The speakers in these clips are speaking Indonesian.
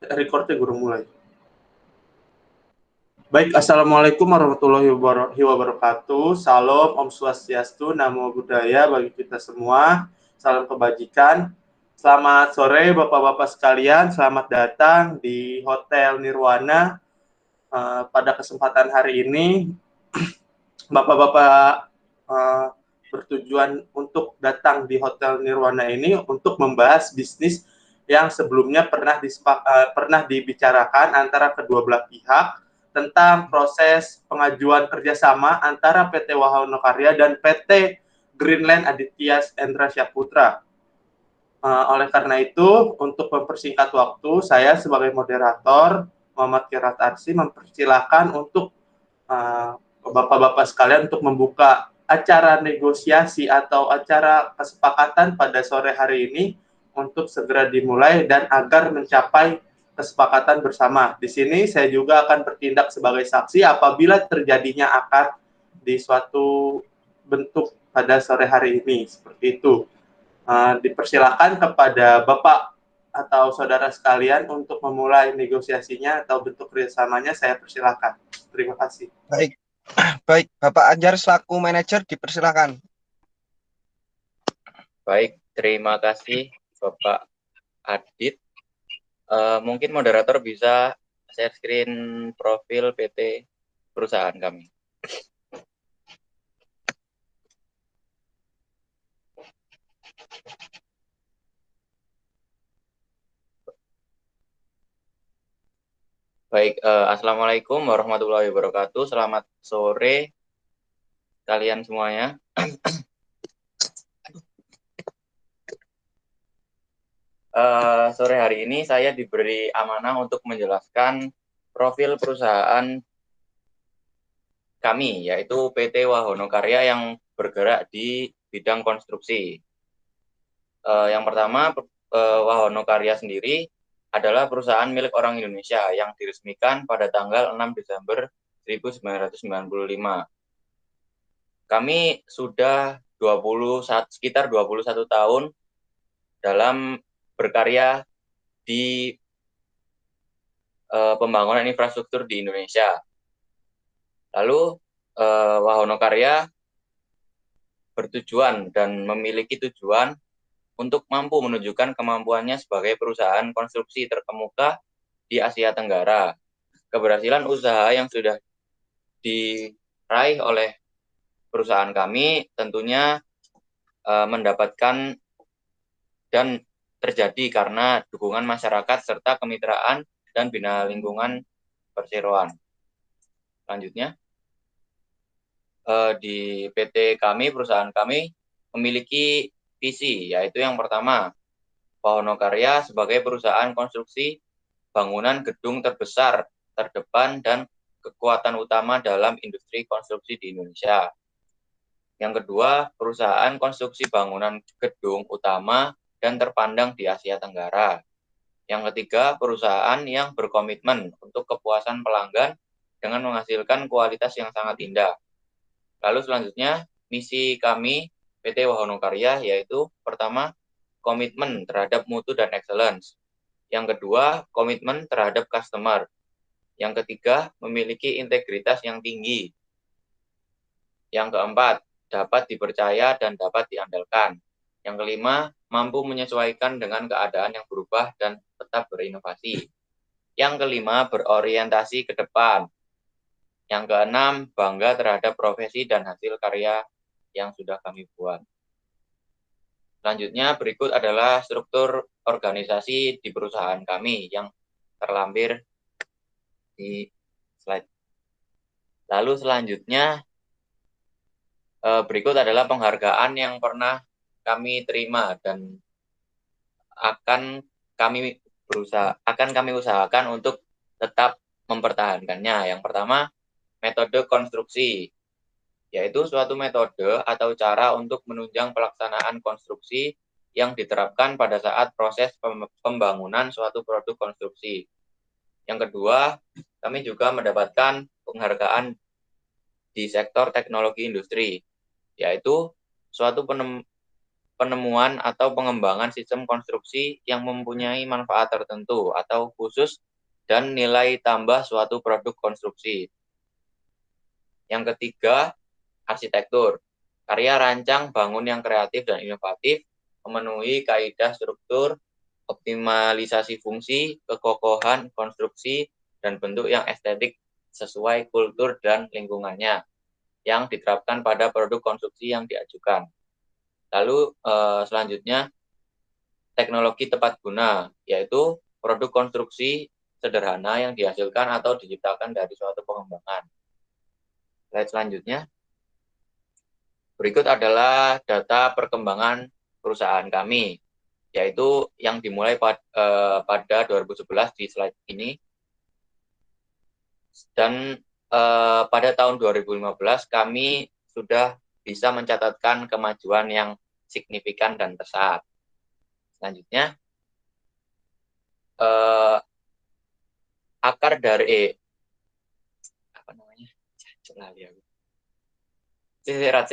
Recordnya guru mulai. Baik, Assalamualaikum warahmatullahi wabarakatuh. Salam, Om Swastiastu, Namo Buddhaya bagi kita semua. Salam kebajikan. Selamat sore Bapak-Bapak sekalian. Selamat datang di Hotel Nirwana. Pada kesempatan hari ini, Bapak-Bapak bertujuan untuk datang di Hotel Nirwana ini untuk membahas bisnis yang sebelumnya pernah dibicarakan antara kedua belah pihak tentang proses pengajuan kerjasama antara PT Wahono Karya dan PT Greenland Aditya Endra Syaputra. Oleh karena itu, untuk mempersingkat waktu, saya sebagai moderator, Muhammad Kirat Arsi, mempersilahkan untuk Bapak-Bapak sekalian untuk membuka acara negosiasi atau acara kesepakatan pada sore hari ini untuk segera dimulai dan agar mencapai kesepakatan bersama. Di sini saya juga akan bertindak sebagai saksi apabila terjadinya akad di suatu bentuk pada sore hari ini. Seperti itu. Dipersilakan kepada Bapak atau saudara sekalian untuk memulai negosiasinya atau bentuk kerjasamanya. Saya persilakan. Terima kasih. Baik, baik, Bapak Anjar selaku manajer dipersilakan. Baik, terima kasih Bapak Adit. Mungkin moderator bisa share screen profil PT perusahaan kami. Baik, Assalamualaikum warahmatullahi wabarakatuh. Selamat sore kalian semuanya. Sore hari ini saya diberi amanah untuk menjelaskan profil perusahaan kami, yaitu PT Wahono Karya yang bergerak di bidang konstruksi. Yang pertama, Wahono Karya sendiri adalah perusahaan milik orang Indonesia yang diresmikan pada tanggal 6 Desember 1995. Kami sudah sekitar 21 tahun dalam berkarya di pembangunan infrastruktur di Indonesia. Lalu Wahono Karya bertujuan dan memiliki tujuan untuk mampu menunjukkan kemampuannya sebagai perusahaan konstruksi terkemuka di Asia Tenggara. Keberhasilan usaha yang sudah diraih oleh perusahaan kami tentunya mendapatkan dan terjadi karena dukungan masyarakat serta kemitraan dan bina lingkungan perseroan. Selanjutnya, di PT kami, perusahaan kami memiliki visi, yaitu yang pertama, Wahono Karya sebagai perusahaan konstruksi bangunan gedung terbesar, terdepan, dan kekuatan utama dalam industri konstruksi di Indonesia. Yang kedua, perusahaan konstruksi bangunan gedung utama dan terpandang di Asia Tenggara. Yang ketiga, perusahaan yang berkomitmen untuk kepuasan pelanggan dengan menghasilkan kualitas yang sangat indah. Lalu selanjutnya, misi kami PT Wahono Karya yaitu pertama, komitmen terhadap mutu dan excellence. Yang kedua, komitmen terhadap customer. Yang ketiga, memiliki integritas yang tinggi. Yang keempat, dapat dipercaya dan dapat diandalkan. Yang kelima, mampu menyesuaikan dengan keadaan yang berubah dan tetap berinovasi. Yang kelima, berorientasi ke depan. Yang keenam, bangga terhadap profesi dan hasil karya yang sudah kami buat. Selanjutnya, berikut adalah struktur organisasi di perusahaan kami yang terlampir di slide. Lalu selanjutnya, berikut adalah penghargaan yang pernah kami terima dan akan kami usahakan untuk tetap mempertahankannya. Yang pertama, metode konstruksi, yaitu suatu metode atau cara untuk menunjang pelaksanaan konstruksi yang diterapkan pada saat proses pembangunan suatu produk konstruksi. Yang kedua, kami juga mendapatkan penghargaan di sektor teknologi industri, yaitu suatu penemuan atau pengembangan sistem konstruksi yang mempunyai manfaat tertentu atau khusus dan nilai tambah suatu produk konstruksi. Yang ketiga, arsitektur. Karya rancang bangun yang kreatif dan inovatif, memenuhi kaidah struktur, optimalisasi fungsi, kekokohan konstruksi, dan bentuk yang estetik sesuai kultur dan lingkungannya yang diterapkan pada produk konstruksi yang diajukan. Lalu selanjutnya, teknologi tepat guna, yaitu produk konstruksi sederhana yang dihasilkan atau diciptakan dari suatu pengembangan. Slide selanjutnya. Berikut adalah data perkembangan perusahaan kami, yaitu yang dimulai pada 2011 di slide ini. Dan pada tahun 2015 kami sudah bisa mencatatkan kemajuan yang signifikan dan pesat. Selanjutnya, akar dari apa namanya? Celali aku. Serat.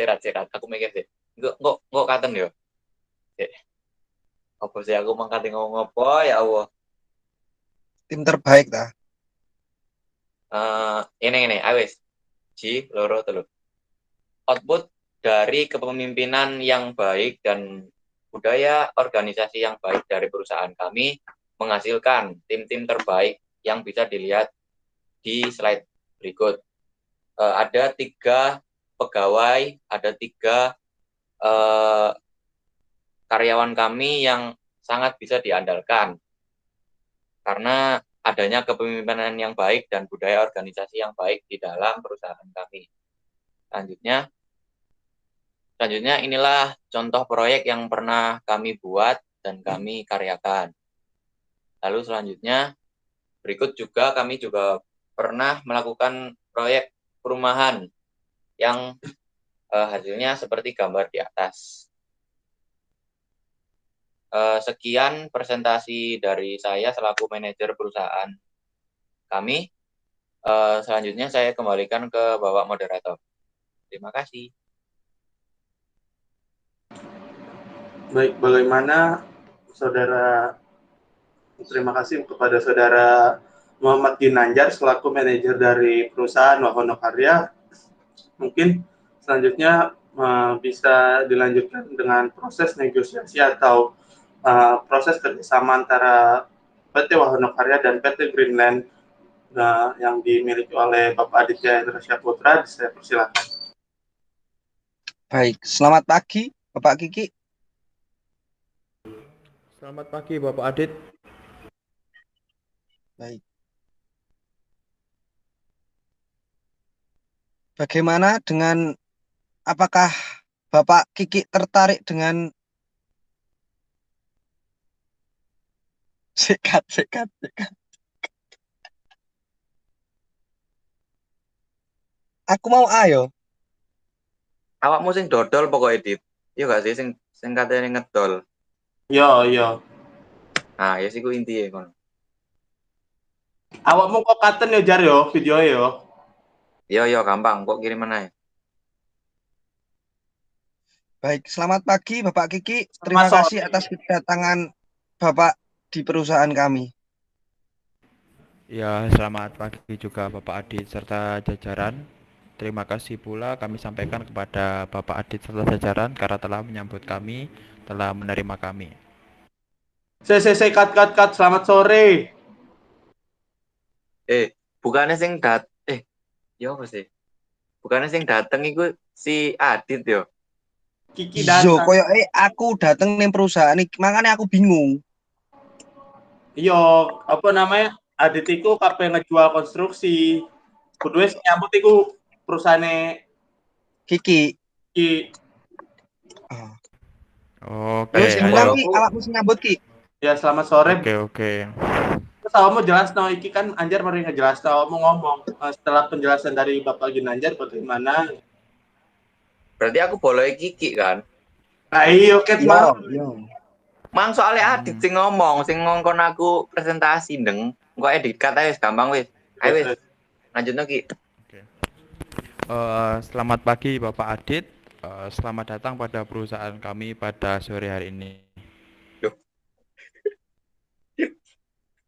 Aku mikir sih. Nggak katen yo. Apa sih aku mangkate ngomong apa ya Allah. Tim terbaik ta. Ini awes. Ji, loro, telu. Output dari kepemimpinan yang baik dan budaya organisasi yang baik dari perusahaan kami menghasilkan tim-tim terbaik yang bisa dilihat di slide berikut. Ada 3 pegawai, ada 3 karyawan kami yang sangat bisa diandalkan karena adanya kepemimpinan yang baik dan budaya organisasi yang baik di dalam perusahaan kami. Selanjutnya inilah contoh proyek yang pernah kami buat dan kami karyakan. Lalu selanjutnya, berikut juga kami juga pernah melakukan proyek perumahan yang hasilnya seperti gambar di atas. Sekian presentasi dari saya selaku manajer perusahaan kami. Selanjutnya saya kembalikan ke Bapak Moderator. Terima kasih. Baik, bagaimana saudara, terima kasih kepada saudara Muhammad Ginanjar selaku manajer dari perusahaan Wahono Karya. Mungkin selanjutnya bisa dilanjutkan dengan proses negosiasi atau proses kerjasama antara PT Wahono Karya dan PT Greenland yang dimiliki oleh Bapak Aditya Hendra Syaputra. Saya persilakan. Baik, selamat pagi Bapak Kiki. Selamat pagi Bapak Adit. Baik. Bagaimana dengan, apakah Bapak Kiki tertarik dengan sikat. Aku mau ayo. Awakmu sing dodol pokoknya, Dit. Iya gak sih sing katanya ngedol. Yo. Nah, ya sih ku intinya kon. Awakmu kok katen yo jar yo video yo. Yo gampang kok kirim mana ya. Baik, selamat pagi Bapak Kiki. Terima kasih atas kedatangan Bapak di perusahaan kami. Ya, selamat pagi juga Bapak Adit serta jajaran. Terima kasih pula kami sampaikan kepada Bapak Adit serta jajaran karena telah menyambut kami, telah menerima kami. Cut. Selamat sore. Bukannya sing ya apa sih? Bukannya sing dateng iku si Adit yo. Kiki datang. Yo, koyo aku dateng ning perusahaan iki, makanya aku bingung. Yo, apa namanya? Adit iku kape ngejual konstruksi. Kudu wis nyambut iku perusahaane Kiki. Oke. Wis bilang Ki, awakmu sing nyambut Ki. Ya, selamat sore. Oke. Terus awakmu jelas no iki kan Anjar mari ngejelas awakmu ngomong setelah penjelasan dari Bapak Ginanjar bagaimana. Berarti aku boleh Kiki kan? Nah, iya oke, Yo. Mang soalnya Adit sing ngomong, sing ngongkon aku presentasi ndeng. Engko edit kata wis gampang wis. Ayo wis. Lanjut Ki. Selamat pagi Bapak Adit. Selamat datang pada perusahaan kami pada sore hari ini.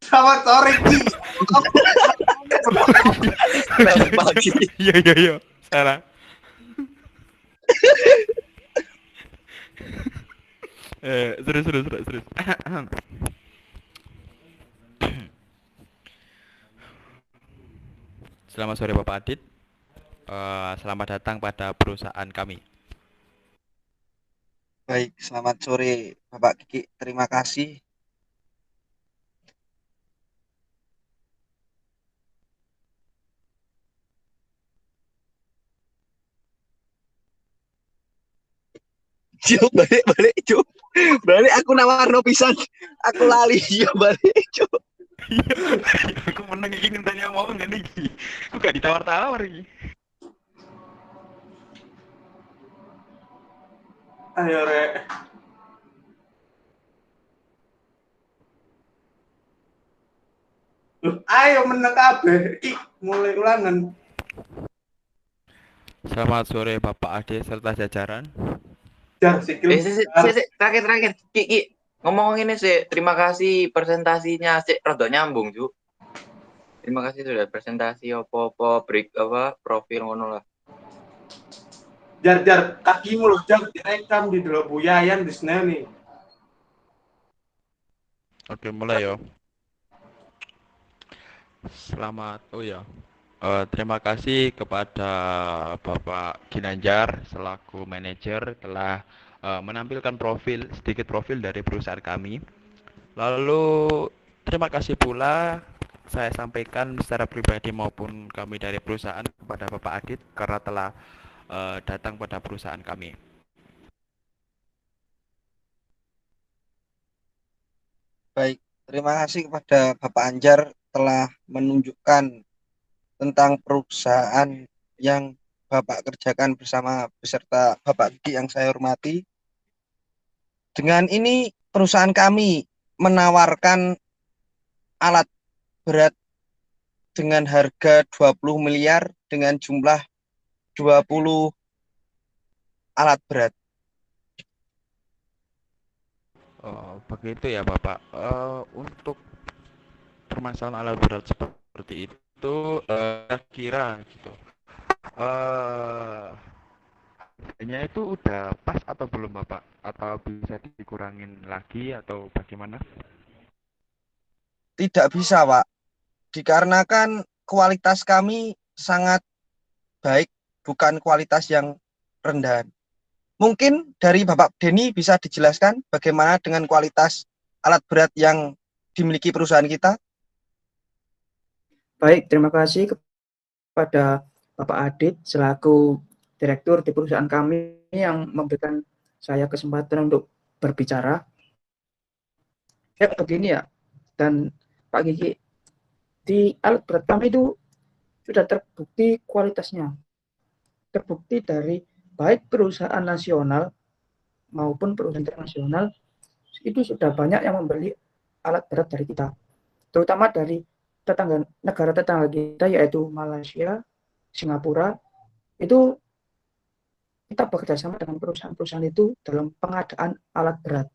Selamat sore Ki. Selamat pagi. Iya, salah. Terus. Selamat sore Bapak Adit. Selamat datang pada perusahaan kami. Baik, selamat sore Bapak Kiki. Terima kasih. Cuk, balik, Cuk. Balik aku nawarno pisan. Aku lali ya balik, Cuk. Aku menang ingin tanya mau nggak nih? Aku gak ditawar-tawar ini. Ayo Rek. Loh, ayo menang kabeh. Ki, mulai ulangan. Selamat sore Bapak Ade serta jajaran. Jar sikil. Terakhir. Ki. Ngomong ini sih, terima kasih presentasinya sih rada nyambung, Ju. Terima kasih sudah presentasi apa break profil ngono lah. Jar kakimu loh Jar direkam di dalam buyayan di sini nih. Oke, mulai yo. Selamat, terima kasih kepada Bapak Ginanjar selaku manajer telah menampilkan sedikit profil dari perusahaan kami. Lalu terima kasih pula saya sampaikan secara pribadi maupun kami dari perusahaan kepada Bapak Adit karena telah datang pada perusahaan kami. Baik, terima kasih kepada Bapak Anjar telah menunjukkan tentang perusahaan yang Bapak kerjakan bersama beserta Bapak Kiki yang saya hormati. Dengan ini perusahaan kami menawarkan alat berat dengan harga 20 miliar dengan jumlah 20 alat berat. Begitu ya Bapak. Untuk permasalahan alat berat seperti itu, kira gitu. Harganya itu udah pas atau belum Bapak? Atau bisa dikurangin lagi atau bagaimana? Tidak bisa, Pak. Dikarenakan kualitas kami sangat baik, bukan kualitas yang rendah. Mungkin dari Bapak Denny bisa dijelaskan bagaimana dengan kualitas alat berat yang dimiliki perusahaan kita? Baik, terima kasih kepada Bapak Adit selaku direktur di perusahaan kami yang memberikan saya kesempatan untuk berbicara. Ya, begini ya, dan Pak Kiki, di alat berat kami itu sudah terbukti kualitasnya. Terbukti dari baik perusahaan nasional maupun perusahaan internasional, itu sudah banyak yang membeli alat berat dari kita. Terutama dari negara tetangga kita yaitu Malaysia, Singapura, itu kita bekerja sama dengan perusahaan-perusahaan itu dalam pengadaan alat berat.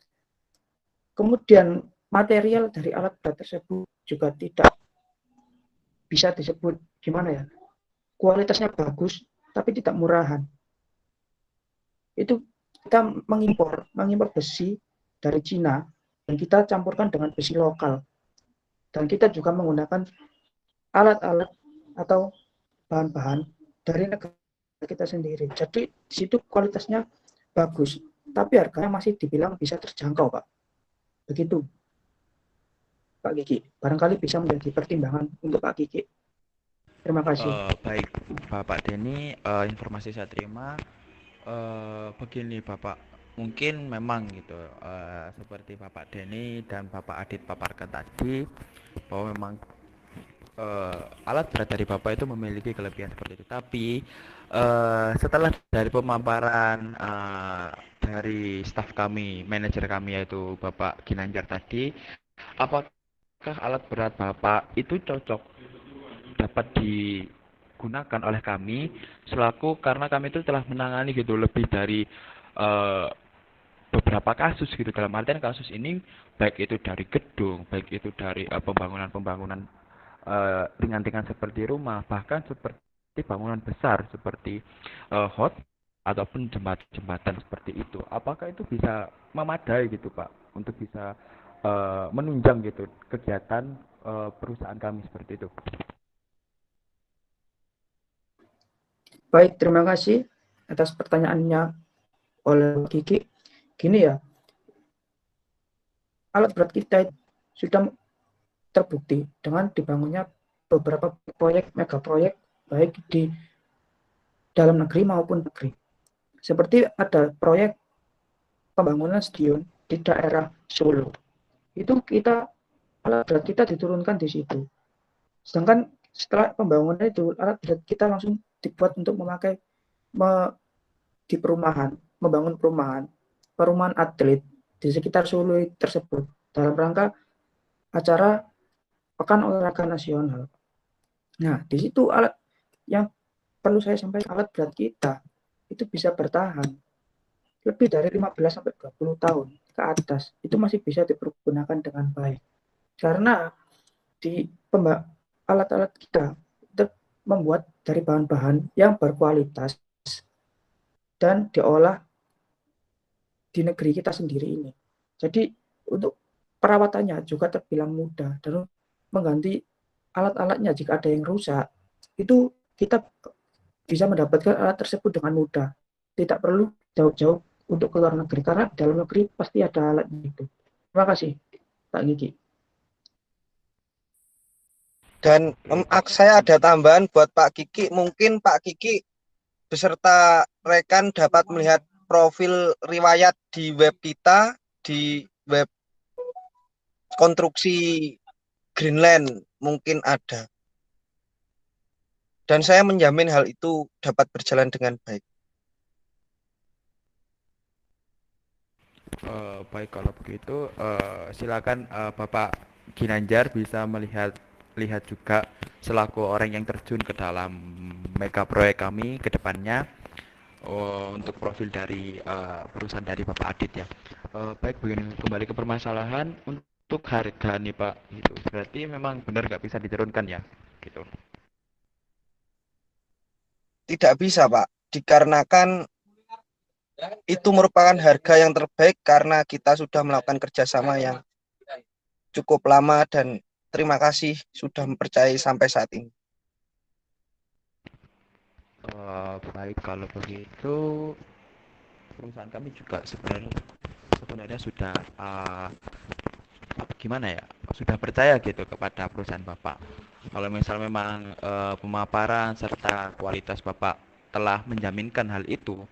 Kemudian material dari alat berat tersebut juga tidak bisa disebut gimana ya, kualitasnya bagus tapi tidak murahan. Itu kita mengimpor besi dari Cina dan kita campurkan dengan besi lokal. Dan kita juga menggunakan alat-alat atau bahan-bahan dari negara kita sendiri. Jadi di situ kualitasnya bagus, tapi harganya masih dibilang bisa terjangkau, Pak. Begitu, Pak Kiki. Barangkali bisa menjadi pertimbangan untuk Pak Kiki. Terima kasih. Baik, Bapak Denny, informasi saya terima. Begini Bapak, mungkin memang gitu, seperti Bapak Denny dan Bapak Adit paparkan tadi, bahwa memang alat berat dari Bapak itu memiliki kelebihan seperti itu. Tapi setelah dari pemaparan dari staf kami, manajer kami yaitu Bapak Ginanjar tadi, apakah alat berat Bapak itu cocok dapat dipergunakan oleh kami selaku, karena kami itu telah menangani gitu lebih dari eh, beberapa kasus gitu, dalam artian kasus ini baik itu dari gedung, baik itu dari pembangunan-pembangunan ringan-ringan seperti rumah, bahkan seperti bangunan besar seperti hot ataupun jembatan seperti itu. Apakah itu bisa memadai gitu Pak untuk bisa menunjang gitu kegiatan perusahaan kami seperti itu? Baik, terima kasih atas pertanyaannya oleh Kiki. Gini ya, alat berat kita sudah terbukti dengan dibangunnya beberapa proyek, mega proyek, baik di dalam negeri maupun negeri. Seperti ada proyek pembangunan stadion di daerah Solo. Itu alat berat kita diturunkan di situ. Sedangkan setelah pembangunan itu, alat berat kita langsung dibuat untuk memakai di perumahan, membangun perumahan atlet di sekitar Solo tersebut dalam rangka acara Pekan Olahraga Nasional. Nah, di situ alat yang perlu saya sampaikan, alat berat kita itu bisa bertahan lebih dari 15 sampai 20 tahun ke atas. Itu masih bisa dipergunakan dengan baik. Karena di alat-alat kita membuat dari bahan-bahan yang berkualitas dan diolah di negeri kita sendiri ini. Jadi untuk perawatannya juga terbilang mudah, dan mengganti alat-alatnya jika ada yang rusak, itu kita bisa mendapatkan alat tersebut dengan mudah. Tidak perlu jauh-jauh untuk ke luar negeri, karena di dalam negeri pasti ada alatnya itu. Terima kasih, Pak Gigi. Dan saya ada tambahan buat Pak Kiki. Mungkin Pak Kiki beserta rekan dapat melihat profil riwayat di web kita, di web konstruksi Greenland mungkin ada. Dan saya menjamin hal itu dapat berjalan dengan baik. Baik, kalau begitu silakan Bapak Ginanjar bisa lihat juga selaku orang yang terjun ke dalam mega proyek kami ke depannya, untuk profil dari perusahaan dari Bapak Adit ya. Baik, begini, kembali ke permasalahan untuk harga nih Pak, itu berarti memang benar nggak bisa diturunkan ya, gitu. Tidak bisa, Pak, dikarenakan itu merupakan harga yang terbaik karena kita sudah melakukan kerjasama yang cukup lama, dan terima kasih sudah mempercayai sampai saat ini. Baik, kalau begitu perusahaan kami juga sebenarnya sudah gimana ya, sudah percaya gitu kepada perusahaan Bapak. Kalau misal memang pemaparan serta kualitas Bapak telah menjaminkan hal itu,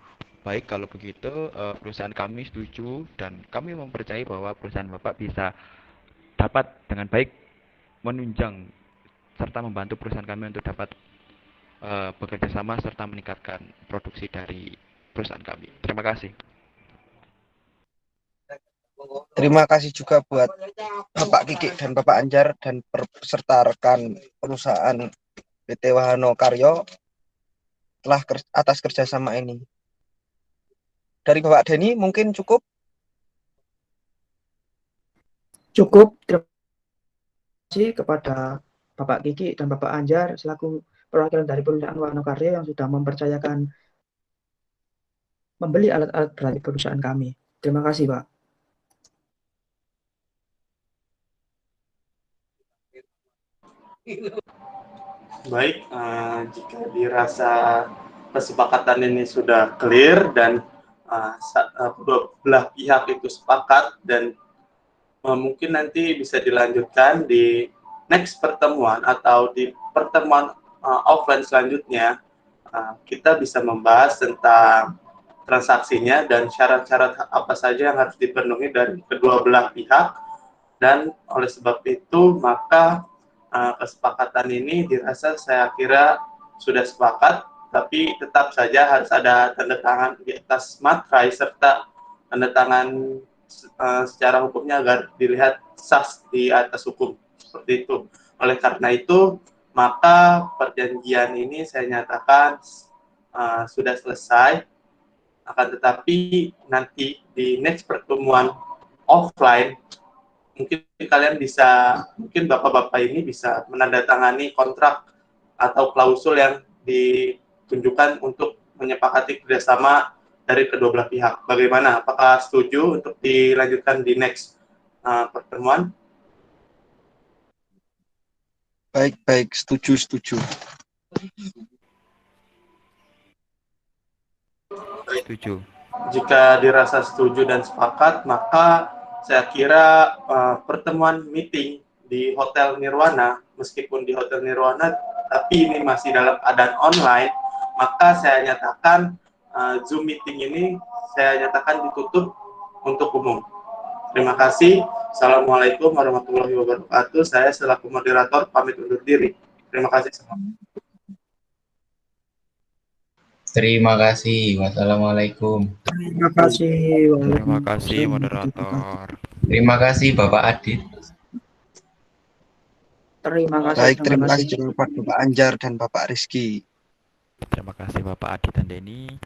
baik, kalau begitu perusahaan kami setuju dan kami mempercayai bahwa perusahaan Bapak bisa dapat dengan baik menunjang serta membantu perusahaan kami untuk dapat bekerja sama serta meningkatkan produksi dari perusahaan kami. Terima kasih. Terima kasih juga buat Bapak Kiki dan Bapak Anjar dan peserta rekan perusahaan PT Wahano Karyo telah atas kerjasama ini. Dari Bapak Denny mungkin cukup. Terima kasih kepada Bapak Kiki dan Bapak Anjar selaku perwakilan dari perusahaan Wahano Karyo yang sudah mempercayakan membeli alat-alat berat perusahaan kami. Terima kasih, Pak. Baik, jika dirasa kesepakatan ini sudah clear dan kedua belah pihak itu sepakat, dan mungkin nanti bisa dilanjutkan di next pertemuan atau di pertemuan offline selanjutnya, kita bisa membahas tentang transaksinya dan syarat-syarat apa saja yang harus dipenuhi dari kedua belah pihak. Dan oleh sebab itu maka kesepakatan ini dirasa saya kira sudah sepakat, tapi tetap saja harus ada tanda tangan di atas materai serta tanda tangan secara hukumnya agar dilihat sah di atas hukum, seperti itu. Oleh karena itu maka perjanjian ini saya nyatakan sudah selesai. Akan tetapi nanti di next pertemuan offline, mungkin bapak-bapak ini bisa menandatangani kontrak atau klausul yang ditunjukkan untuk menyepakati kerjasama dari kedua belah pihak. Bagaimana? Apakah setuju untuk dilanjutkan di next pertemuan? Baik, setuju. Setuju. Jika dirasa setuju dan sepakat, maka saya kira pertemuan meeting di Hotel Nirwana, meskipun di Hotel Nirwana, tapi ini masih dalam keadaan online, maka saya nyatakan Zoom meeting ini saya nyatakan ditutup untuk umum. Terima kasih. Assalamualaikum warahmatullahi wabarakatuh. Saya selaku moderator pamit undur diri. Terima kasih semua. Terima kasih. Wassalamualaikum. Terima kasih. Terima kasih moderator. Terima kasih Bapak Adit. Terima kasih. Baik, terima kasih juga Bapak Anjar dan Bapak Rizky. Terima kasih Bapak Adi dan Denny.